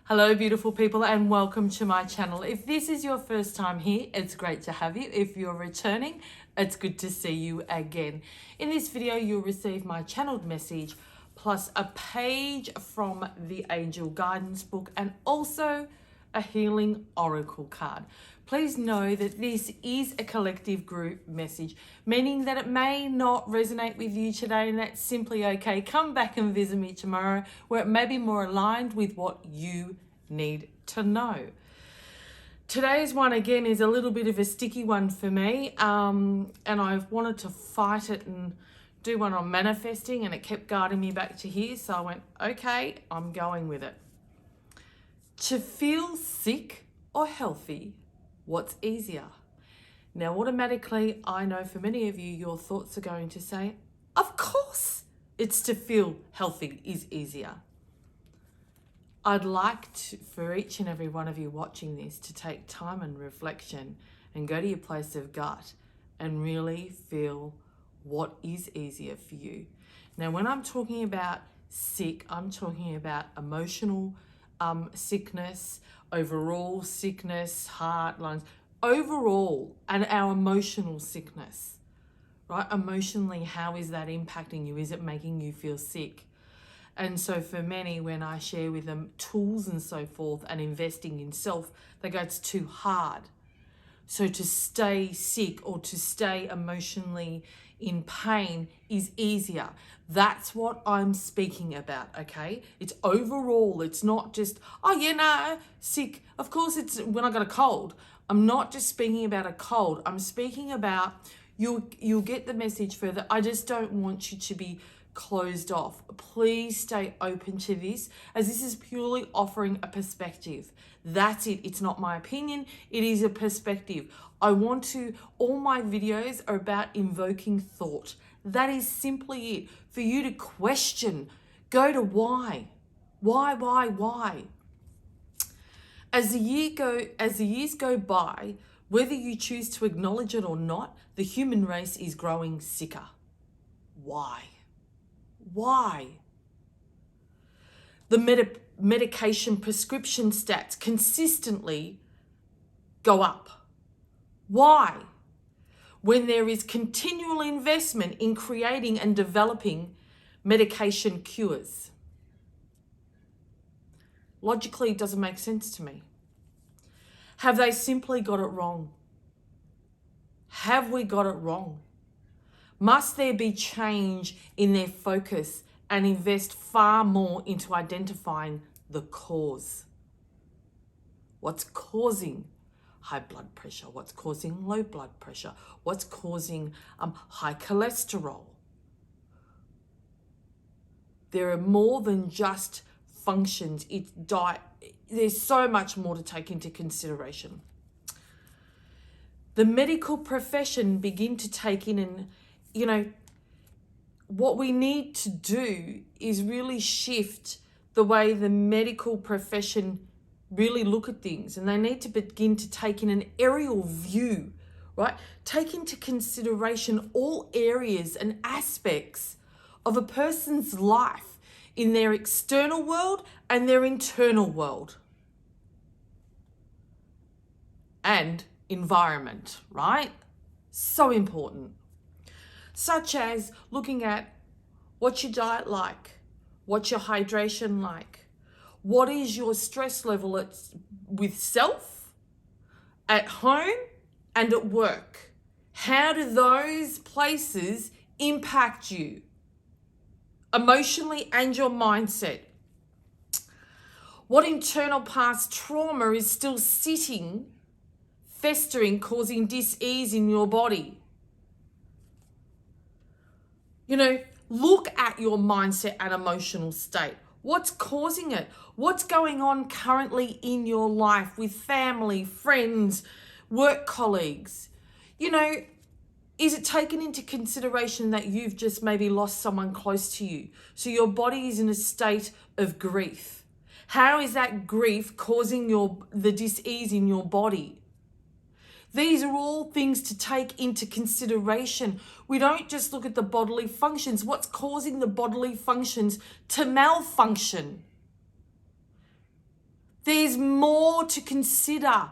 Hello beautiful people and welcome to my channel. If this is your first time here, it's great to have you. If you're returning, it's good to see you again. In this video, you'll receive my channeled message plus a page from the Angel Guidance book and also a healing oracle card. Please know that this is a collective group message, meaning that it may not resonate with you today, and that's simply okay. Come back and visit me tomorrow where it may be more aligned with what you need to know. Today's one, again, is a little bit of a sticky one for me, and I've wanted to fight it and do one on manifesting, and it kept guiding me back to here, so I went, okay, I'm going with it. To feel sick or healthy, what's easier? Now, automatically, I know for many of you, your thoughts are going to say, of course, it's to feel healthy is easier. I'd like for each and every one of you watching this to take time and reflection and go to your place of gut and really feel what is easier for you. Now, when I'm talking about sick, I'm talking about emotional sickness, overall sickness, heart, lungs, overall, and our emotional sickness, right? Emotionally, how is that impacting you? Is it making you feel sick? And so for many, when I share with them tools and so forth and investing in self, they go, it's too hard. So to stay sick or to stay emotionally in pain is easier. That's what I'm speaking about, okay? It's overall, it's not just, oh yeah, no, sick. Of course it's when I got a cold. I'm not just speaking about a cold. I'm speaking about, you'll get the message further. I just don't want you to be closed off. Please stay open to this, as this is purely offering a perspective. That's it. It's not my opinion. It is a perspective. All my videos are about invoking thought. That is simply it. For you to question, go to why? Why? As the years go by, whether you choose to acknowledge it or not, the human race is growing sicker. Why? The medication prescription stats consistently go up. Why? When there is continual investment in creating and developing medication cures. Logically, it doesn't make sense to me. Have they simply got it wrong? Have we got it wrong? Must there be change in their focus and invest far more into identifying the cause? What's causing high blood pressure? What's causing low blood pressure? What's causing high cholesterol? There are more than just functions. It's diet. There's so much more to take into consideration. The medical profession begin to take in and what we need to do is really shift the way the medical profession really look at things, and they need to begin to take in an aerial view, right? Take into consideration all areas and aspects of a person's life in their external world and their internal world and environment, right? So important. Such as looking at what's your diet like, what's your hydration like, what is your stress level with self, at home, and at work. How do those places impact you emotionally and your mindset? What internal past trauma is still sitting, festering, causing dis-ease in your body? Look at your mindset and emotional state. What's causing it? What's going on currently in your life with family, friends, work colleagues? Is it taken into consideration that you've just maybe lost someone close to you? So your body is in a state of grief. How is that grief causing the dis-ease in your body? These are all things to take into consideration. We don't just look at the bodily functions. What's causing the bodily functions to malfunction? There's more to consider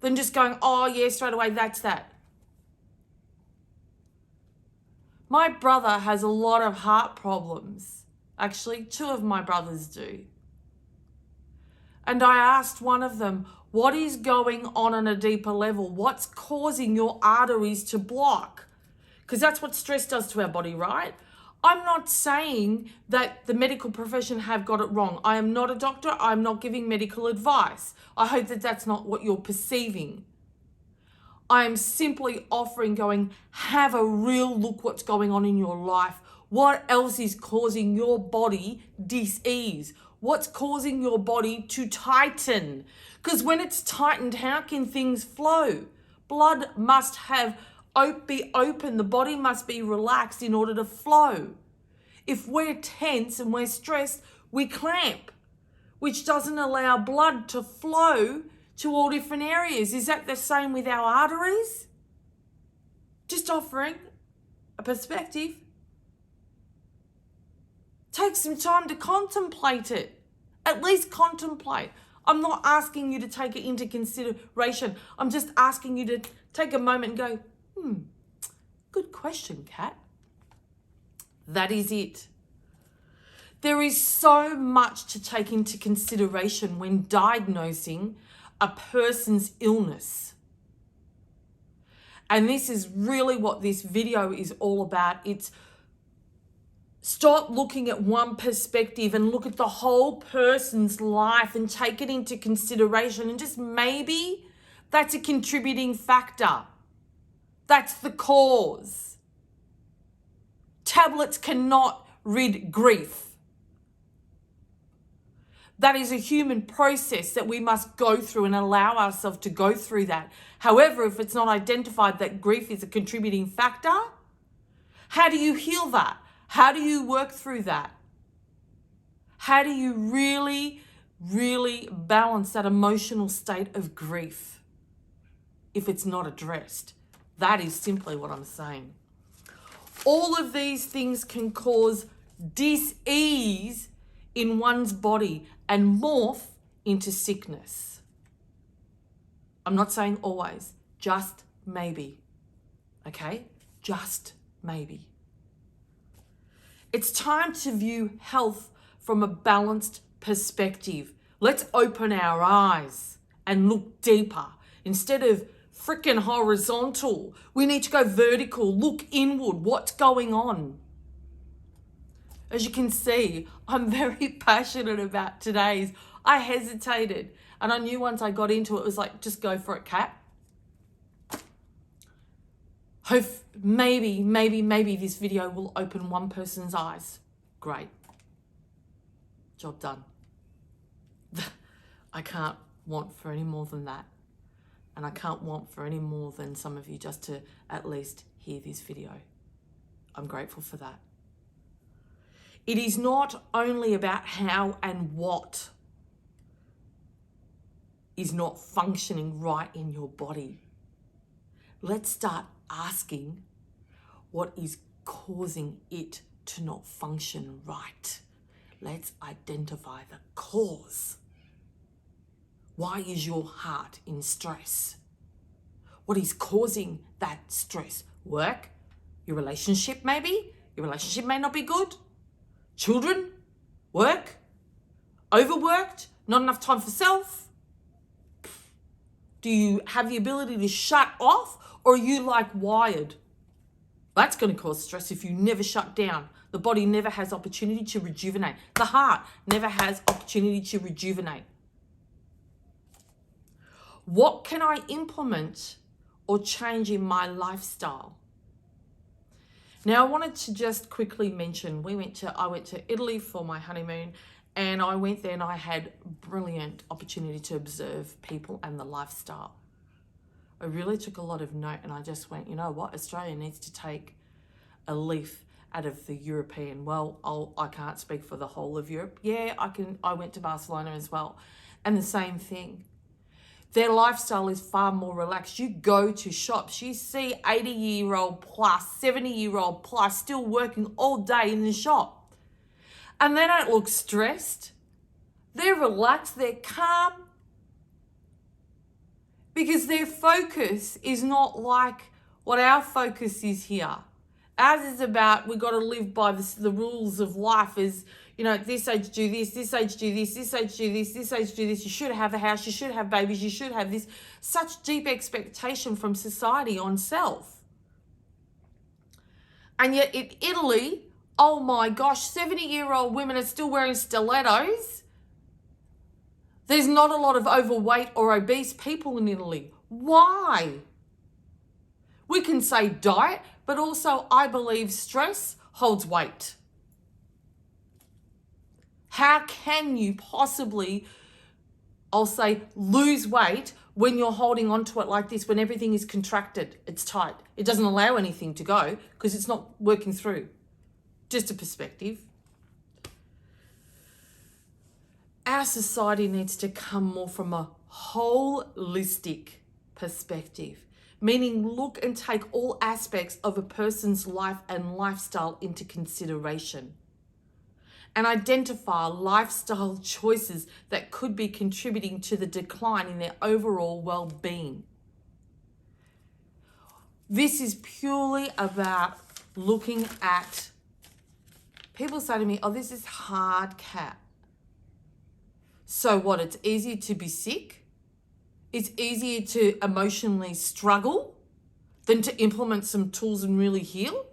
than just going, oh yeah, straight away, that's that. My brother has a lot of heart problems. Actually, 2 of my brothers do. And I asked one of them, what is going on a deeper level? What's causing your arteries to block? Because that's what stress does to our body, right? I'm not saying that the medical profession have got it wrong. I am not a doctor. I'm not giving medical advice. I hope that that's not what you're perceiving. I am simply offering, going, have a real look what's going on in your life. What else is causing your body dis-ease? What's causing your body to tighten? Because when it's tightened, how can things flow? Blood must be open. The body must be relaxed in order to flow. If we're tense and we're stressed, we clamp, which doesn't allow blood to flow to all different areas. Is that the same with our arteries? Just offering a perspective. Take some time to contemplate it. At least contemplate. I'm not asking you to take it into consideration. I'm just asking you to take a moment and go, good question, Kat. That is it. There is so much to take into consideration when diagnosing a person's illness. And this is really what this video is all about. It's stop looking at one perspective and look at the whole person's life and take it into consideration. And just maybe that's a contributing factor. That's the cause. Tablets cannot rid grief. That is a human process that we must go through and allow ourselves to go through that. However, if it's not identified that grief is a contributing factor, how do you heal that? How do you work through that? How do you really, really balance that emotional state of grief if it's not addressed? That is simply what I'm saying. All of these things can cause dis-ease in one's body and morph into sickness. I'm not saying always, just maybe. Okay? Just maybe. It's time to view health from a balanced perspective. Let's open our eyes and look deeper. Instead of freaking horizontal, we need to go vertical, look inward. What's going on? As you can see, I'm very passionate about today's. I hesitated and I knew once I got into it was like, just go for it, Kat. Hope maybe this video will open one person's eyes. Great. Job done. I can't want for any more than that. And I can't want for any more than some of you just to at least hear this video. I'm grateful for that. It is not only about how and what is not functioning right in your body. Let's start asking what is causing it to not function right. Let's identify the cause. Why is your heart in stress? What is causing that stress? Work? Your relationship maybe? Your relationship may not be good. Children? Work? Overworked? Not enough time for self? Do you have the ability to shut off, or are you like wired? That's going to cause stress if you never shut down. The body never has opportunity to rejuvenate. The heart never has opportunity to rejuvenate. What can I implement or change in my lifestyle? Now, I wanted to just quickly mention, I went to Italy for my honeymoon, and I went there and I had brilliant opportunity to observe people and the lifestyle. I really took a lot of note, and I just went, you know what, Australia needs to take a leaf out of the European. Well, I can't speak for the whole of Europe. Yeah, I went to Barcelona as well. And the same thing. Their lifestyle is far more relaxed. You go to shops, you see 80-year-old plus, 70-year-old plus still working all day in the shop. And they don't look stressed. They're relaxed, they're calm, because their focus is not like what our focus is here. Ours is about, we've got to live by the rules of life as, at this age do this age do this age do this age do this. You should have a house, you should have babies, you should have this. Such deep expectation from society on self. And yet in Italy, oh my gosh, 70-year-old women are still wearing stilettos. There's not a lot of overweight or obese people in Italy. Why? We can say diet, but also I believe stress holds weight. How can you possibly, I'll say, lose weight when you're holding on to it like this, when everything is contracted, it's tight. It doesn't allow anything to go because it's not working through. Just a perspective. Our society needs to come more from a holistic perspective, meaning look and take all aspects of a person's life and lifestyle into consideration and identify lifestyle choices that could be contributing to the decline in their overall well-being. This is purely about looking at, people say to me, oh, this is hard, Kat. So what, it's easier to be sick? It's easier to emotionally struggle than to implement some tools and really heal?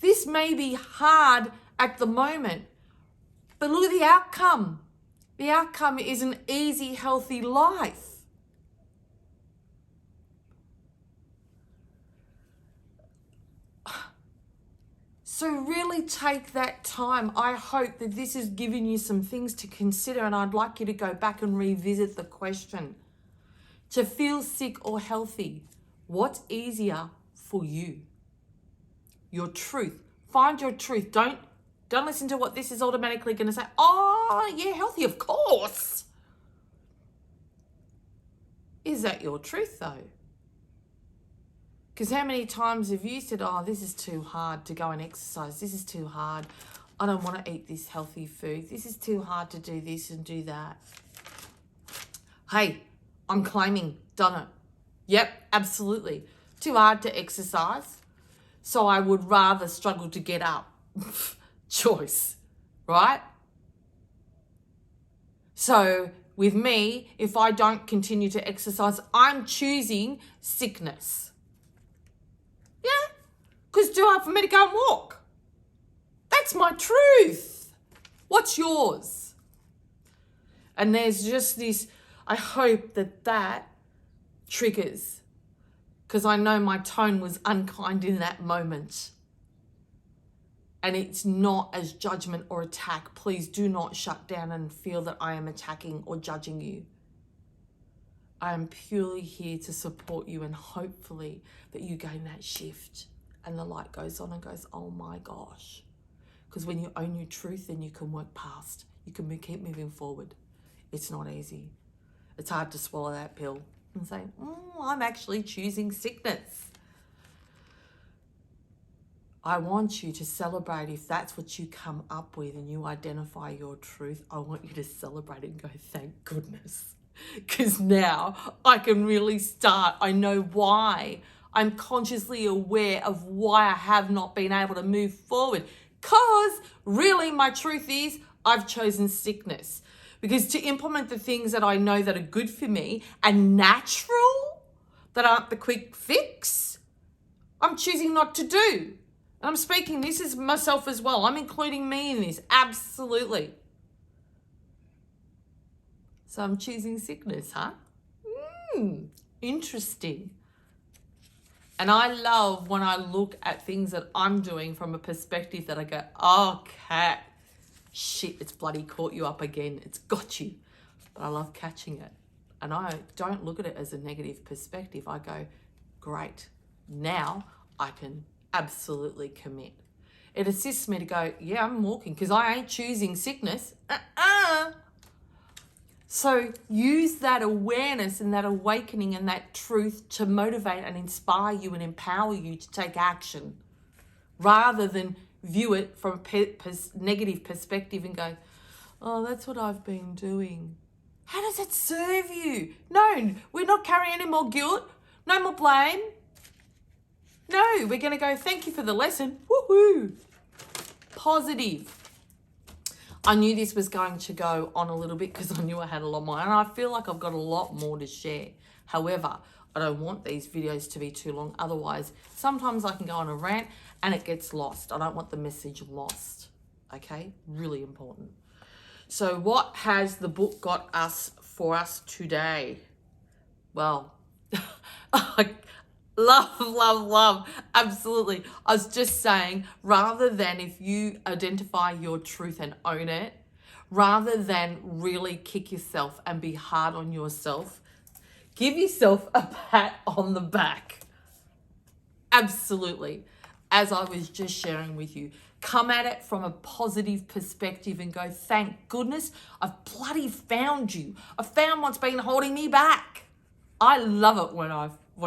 This may be hard at the moment, but look at the outcome. The outcome is an easy, healthy life. So really take that time. I hope that this has given you some things to consider, and I'd like you to go back and revisit the question. To feel sick or healthy, what's easier for you? Your truth. Find your truth. Don't listen to what this is automatically going to say. Oh, yeah, healthy, of course. Is that your truth, though? Because how many times have you said, oh, this is too hard to go and exercise. This is too hard. I don't want to eat this healthy food. This is too hard to do this and do that. Hey, I'm claiming, done it. Yep, absolutely. Too hard to exercise. So I would rather struggle to get up. Choice, right? So with me, if I don't continue to exercise, I'm choosing sickness. Yeah, because it's too hard for me to go and walk. That's my truth. What's yours? And there's just this, I hope that triggers, because I know my tone was unkind in that moment. And it's not as judgment or attack. Please do not shut down and feel that I am attacking or judging you. I am purely here to support you, and hopefully that you gain that shift and the light goes on and goes, oh my gosh. Because when you own your truth, then you can work past. You can keep moving forward. It's not easy. It's hard to swallow that pill and say, I'm actually choosing sickness. I want you to celebrate if that's what you come up with and you identify your truth. I want you to celebrate and go, thank goodness. Because now I can really start. I know why. I'm consciously aware of why I have not been able to move forward. Because really my truth is I've chosen sickness. Because to implement the things that I know that are good for me and natural, that aren't the quick fix, I'm choosing not to do. And I'm speaking, this is myself as well. I'm including me in this, absolutely. So I'm choosing sickness, huh? Interesting. And I love when I look at things that I'm doing from a perspective that I go, oh, Kat, shit, it's bloody caught you up again. It's got you. But I love catching it. And I don't look at it as a negative perspective. I go, great. Now I can absolutely commit. It assists me to go, yeah, I'm walking because I ain't choosing sickness. So use that awareness and that awakening and that truth to motivate and inspire you and empower you to take action rather than view it from a negative perspective and go, Oh, that's what I've been doing. How does it serve you? No, we're not carrying any more guilt. No more blame. No, we're going to go, thank you for the lesson. Woohoo. Positive. I knew this was going to go on a little bit because I knew I had a lot more. And I feel like I've got a lot more to share. However, I don't want these videos to be too long. Otherwise, sometimes I can go on a rant and it gets lost. I don't want the message lost. Okay? Really important. So what has the book got us for us today? Well, love. Absolutely. I was just saying, rather than if you identify your truth and own it, rather than really kick yourself and be hard on yourself, give yourself a pat on the back. Absolutely. As I was just sharing with you, come at it from a positive perspective and go, thank goodness I've bloody found you. I found what's been holding me back. I love it when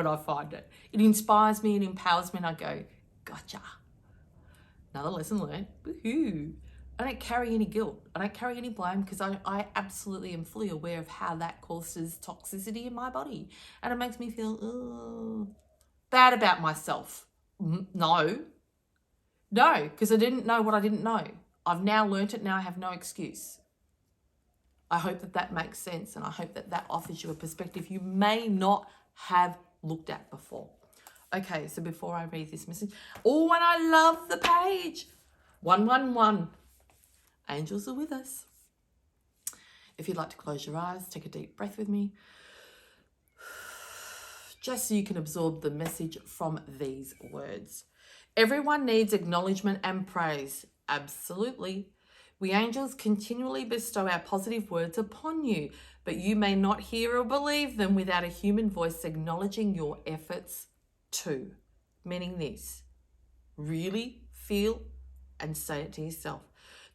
I find it. It inspires me and empowers me and I go, gotcha. Another lesson learned. Woohoo. I don't carry any guilt. I don't carry any blame because I absolutely am fully aware of how that causes toxicity in my body. And it makes me feel bad about myself. No, because I didn't know what I didn't know. I've now learnt it. Now I have no excuse. I hope that makes sense. And I hope that offers you a perspective you may not have looked at before. Okay, so before I read this message, and I love the page. 111. Angels are with us. If you'd like to close your eyes, take a deep breath with me. Just so you can absorb the message from these words. Everyone needs acknowledgement and praise. Absolutely. We angels continually bestow our positive words upon you, but you may not hear or believe them without a human voice acknowledging your efforts too. Meaning this, really feel and say it to yourself.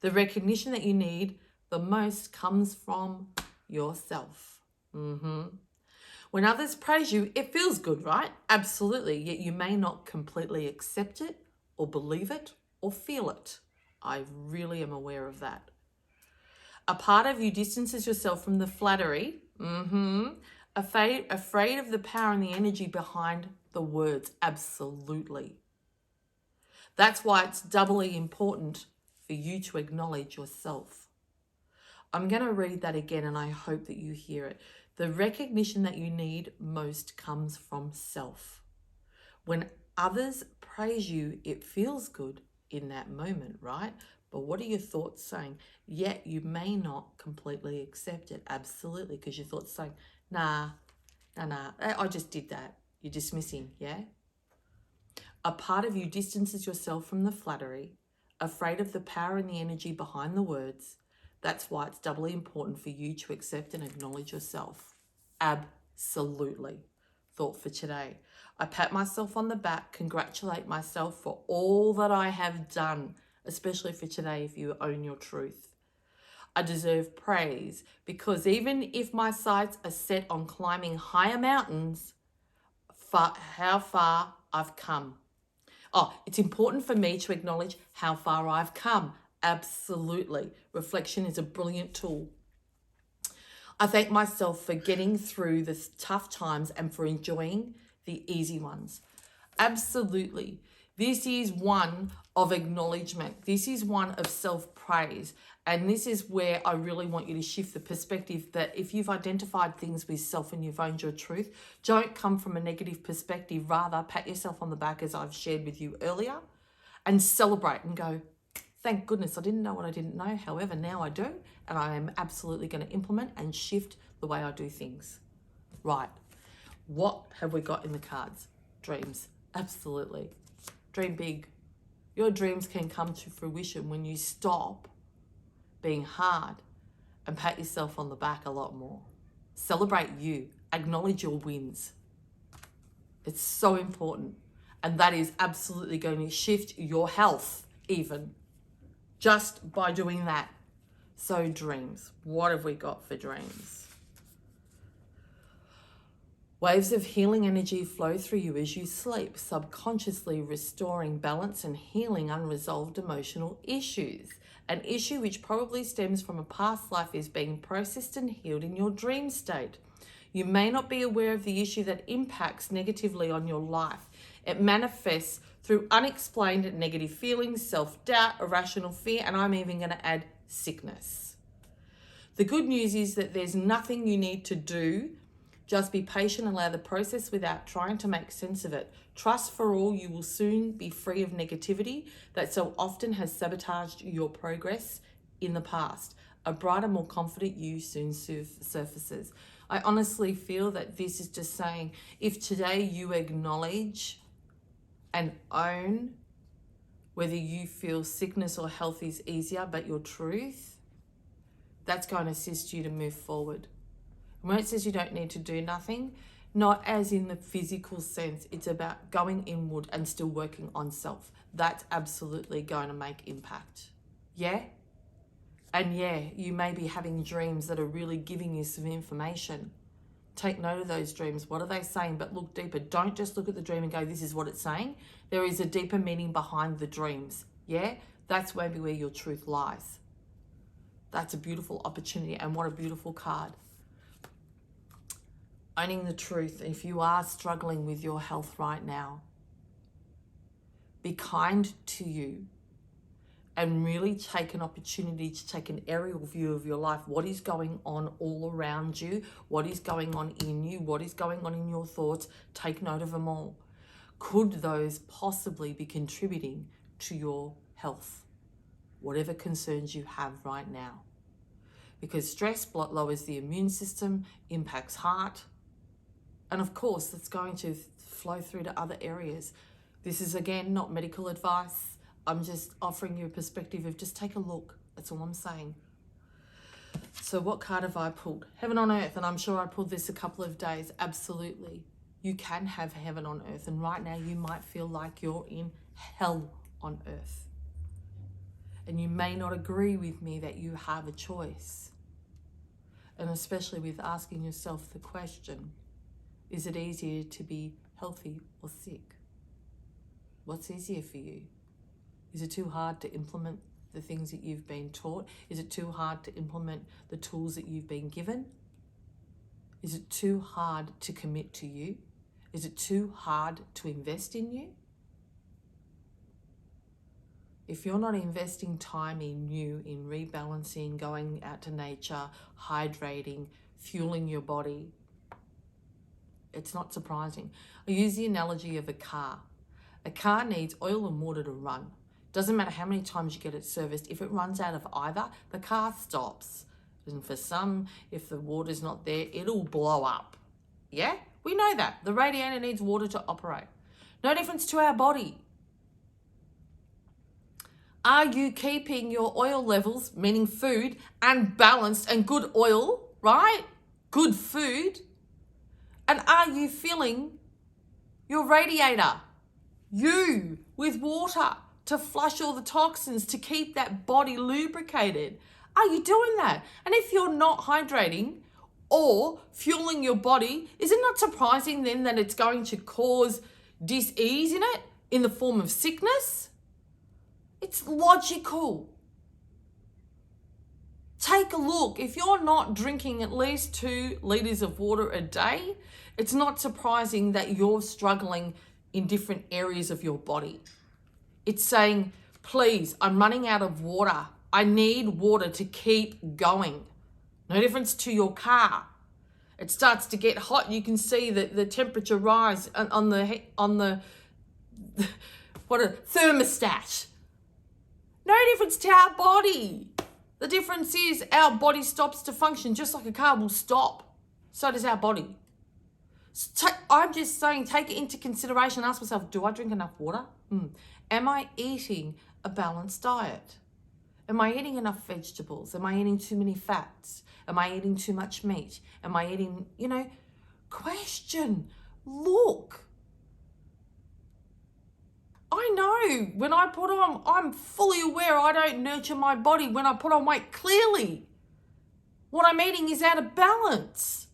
The recognition that you need the most comes from yourself. When others praise you, it feels good, right? Absolutely. Yet you may not completely accept it or believe it or feel it. I really am aware of that. A part of you distances yourself from the flattery, afraid of the power and the energy behind the words. Absolutely. That's why it's doubly important for you to acknowledge yourself. I'm going to read that again and I hope that you hear it. The recognition that you need most comes from self. When others praise you, it feels good in that moment, right? But what are your thoughts saying? Yet you may not completely accept it. Absolutely, because your thoughts saying, nah, I just did that. You're dismissing, yeah? A part of you distances yourself from the flattery, afraid of the power and the energy behind the words. That's why it's doubly important for you to accept and acknowledge yourself. Absolutely. Thought for today. I pat myself on the back, congratulate myself for all that I have done, especially for today if you own your truth. I deserve praise because even if my sights are set on climbing higher mountains, how far I've come. It's important for me to acknowledge how far I've come. Absolutely. Reflection is a brilliant tool. I thank myself for getting through the tough times and for enjoying the easy ones. Absolutely. This is one of acknowledgement. This is one of self-praise. And this is where I really want you to shift the perspective that if you've identified things with self and you've owned your truth, don't come from a negative perspective. Rather, pat yourself on the back as I've shared with you earlier and celebrate and go, thank goodness I didn't know what I didn't know. However, now I do, and I am absolutely going to implement and shift the way I do things. Right. What have we got in the cards? Dreams. Absolutely. Dream big. Your dreams can come to fruition when you stop being hard and pat yourself on the back a lot more. Celebrate you. Acknowledge your wins. It's so important. And that is absolutely going to shift your health even just by doing that. So dreams. What have we got for dreams? Waves of healing energy flow through you as you sleep, subconsciously restoring balance and healing unresolved emotional issues. An issue which probably stems from a past life is being processed and healed in your dream state. You may not be aware of the issue that impacts negatively on your life. It manifests through unexplained negative feelings, self-doubt, irrational fear, and I'm even going to add sickness. The good news is that there's nothing you need to do. Just be patient and allow the process without trying to make sense of it. Trust for all, you will soon be free of negativity that so often has sabotaged your progress in the past. A brighter, more confident you soon surfaces. I honestly feel that this is just saying, if today you acknowledge and own whether you feel sickness or health is easier, but your truth, that's going to assist you to move forward. When it says you don't need to do nothing, not as in the physical sense, it's about going inward and still working on self. That's absolutely going to make impact. Yeah? And yeah, you may be having dreams that are really giving you some information. Take note of those dreams. What are they saying? But look deeper. Don't just look at the dream and go, this is what it's saying. There is a deeper meaning behind the dreams. Yeah? That's maybe where your truth lies. That's a beautiful opportunity, and what a beautiful card. Owning the truth. If you are struggling with your health right now, be kind to you and really take an opportunity to take an aerial view of your life. What is going on all around you? What is going on in you? What is going on in your thoughts? Take note of them all. Could those possibly be contributing to your health? Whatever concerns you have right now. Because stress lowers the immune system, impacts heart, and of course, that's going to flow through to other areas. This is, again, not medical advice. I'm just offering you a perspective of just take a look. That's all I'm saying. So what card have I pulled? Heaven on earth, and I'm sure I pulled this a couple of days. Absolutely. You can have heaven on earth, and right now you might feel like you're in hell on earth. And you may not agree with me that you have a choice. And especially with asking yourself the question, is it easier to be healthy or sick? What's easier for you? Is it too hard to implement the things that you've been taught? Is it too hard to implement the tools that you've been given? Is it too hard to commit to you? Is it too hard to invest in you? If you're not investing time in you, in rebalancing, going out to nature, hydrating, fueling your body, it's not surprising. I use the analogy of a car. A car needs oil and water to run. Doesn't matter how many times you get it serviced. If it runs out of either, the car stops. And for some, if the water's not there, it'll blow up. Yeah? We know that. The radiator needs water to operate. No difference to our body. Are you keeping your oil levels, meaning food, and balanced and good oil, right? Good food. And are you filling your radiator, you, with water to flush all the toxins, to keep that body lubricated? Are you doing that? And if you're not hydrating or fueling your body, is it not surprising then that it's going to cause dis-ease in it in the form of sickness? It's logical. Take a look. If you're not drinking at least 2 liters of water a day, it's not surprising that you're struggling in different areas of your body. It's saying, please, I'm running out of water. I need water to keep going. No difference to your car. It starts to get hot. You can see that the temperature rise on the what a thermostat. No difference to our body. The difference is our body stops to function just like a car will stop. So does our body. I'm just saying, take it into consideration. Ask myself, do I drink enough water? Am I eating a balanced diet? Am I eating enough vegetables? Am I eating too many fats? Am I eating too much meat? Am I eating, question. Look. I know when I put on, I'm fully aware I don't nurture my body when I put on weight. Clearly, what I'm eating is out of balance.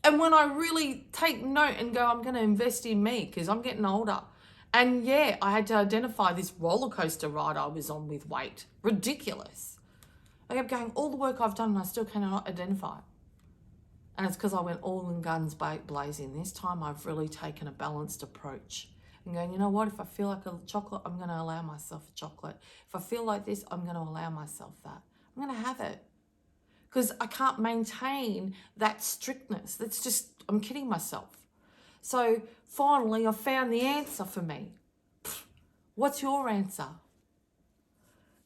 And when I really take note and go, I'm going to invest in me because I'm getting older And yeah, I had to identify this roller coaster ride I was on with weight. Ridiculous. I kept going, all the work I've done and I still cannot identify it. And it's because I went all in guns blazing. This time I've really taken a balanced approach and going, you know what, if I feel like a chocolate, I'm going to allow myself a chocolate. If I feel like this, I'm going to allow myself that. I'm going to have it. Because I can't maintain that strictness. That's just, I'm kidding myself. So finally, I found the answer for me. What's your answer?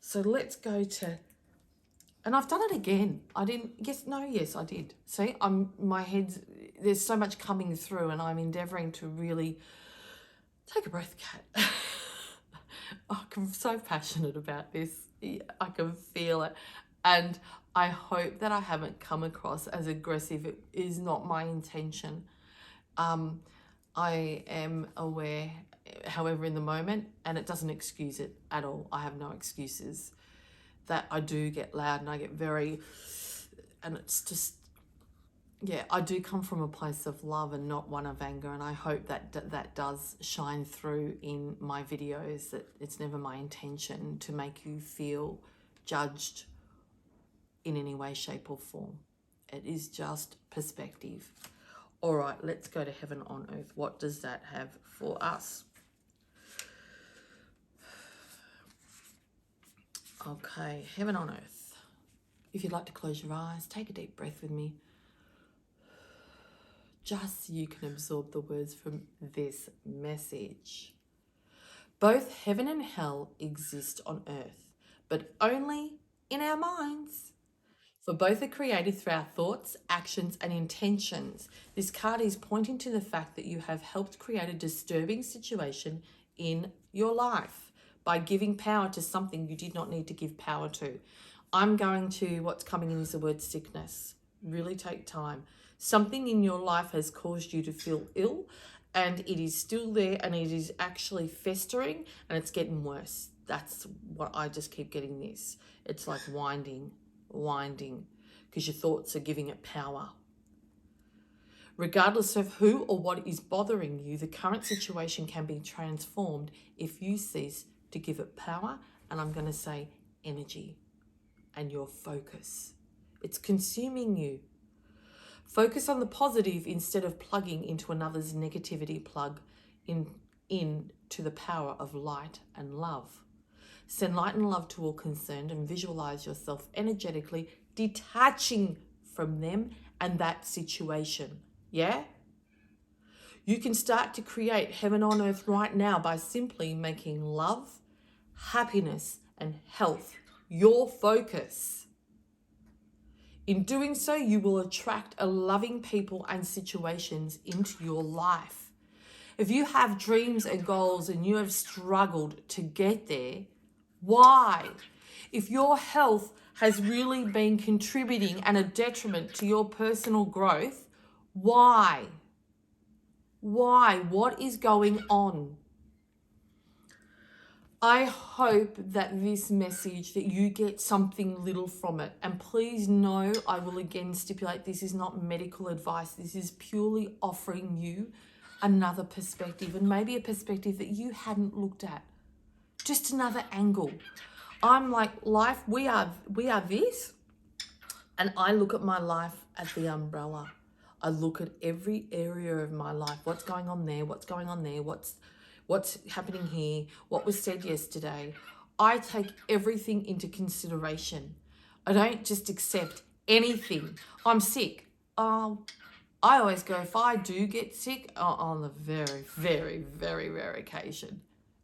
So let's go to, and I've done it again. I didn't, yes, I did. See, my head's, there's so much coming through and I'm endeavoring to really take a breath, Kat. I'm so passionate about this. I can feel it. And I hope that I haven't come across as aggressive. It is not my intention. I am aware, however, in the moment, and it doesn't excuse it at all. I have no excuses, that I do get loud and I get very, and it's just, yeah, I do come from a place of love and not one of anger. And I hope that that does shine through in my videos, that it's never my intention to make you feel judged in any way, shape or form. It is just perspective. All right, let's go to heaven on earth. What does that have for us? Okay, heaven on earth. If you'd like to close your eyes, take a deep breath with me. Just so you can absorb the words from this message. Both heaven and hell exist on earth, but only in our minds. For both are created through our thoughts, actions, and intentions. This card is pointing to the fact that you have helped create a disturbing situation in your life by giving power to something you did not need to give power to. I'm going to, what's coming in is the word sickness. Really take time. Something in your life has caused you to feel ill, and it is still there, and it is actually festering, and it's getting worse. That's what I just keep getting this. It's like winding, because your thoughts are giving it power. Regardless of who or what is bothering you, the current situation can be transformed if you cease to give it power, and I'm going to say energy, and your focus. It's consuming you. Focus on the positive instead of plugging into another's negativity. Plug in to the power of light and love. Send light and love to all concerned and visualize yourself energetically detaching from them and that situation. Yeah? You can start to create heaven on earth right now by simply making love, happiness, and health your focus. In doing so, you will attract a loving people and situations into your life. If you have dreams and goals and you have struggled to get there, why? If your health has really been contributing and a detriment to your personal growth, why? Why? What is going on? I hope that this message, that you get something little from it. And please know, I will again stipulate, this is not medical advice. This is purely offering you another perspective, and maybe a perspective that you hadn't looked at. Just another angle. I'm like, life, we are this. And I look at my life as the umbrella. I look at every area of my life. What's going on there? What's going on there? What's happening here? What was said yesterday? I take everything into consideration. I don't just accept anything. I'm sick. I always go, if I do get sick, on the very, very, very rare occasion,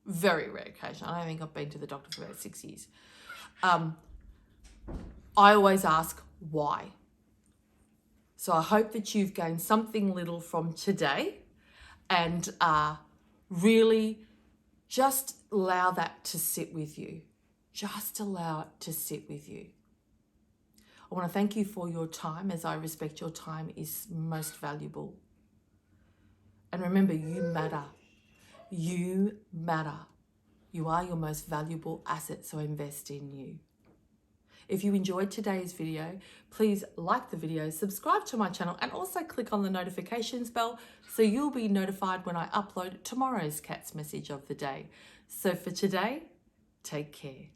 I don't think I've been to the doctor for about 6 years. I always ask why. So I hope that you've gained something little from today, and really just allow that to sit with you. Just allow it to sit with you. I want to thank you for your time, as I respect your time is most valuable. And remember, you matter. You matter. You are your most valuable asset, so invest in you. If you enjoyed today's video, please like the video, subscribe to my channel, and also click on the notifications bell so you'll be notified when I upload tomorrow's cat's message of the day. So for today, take care.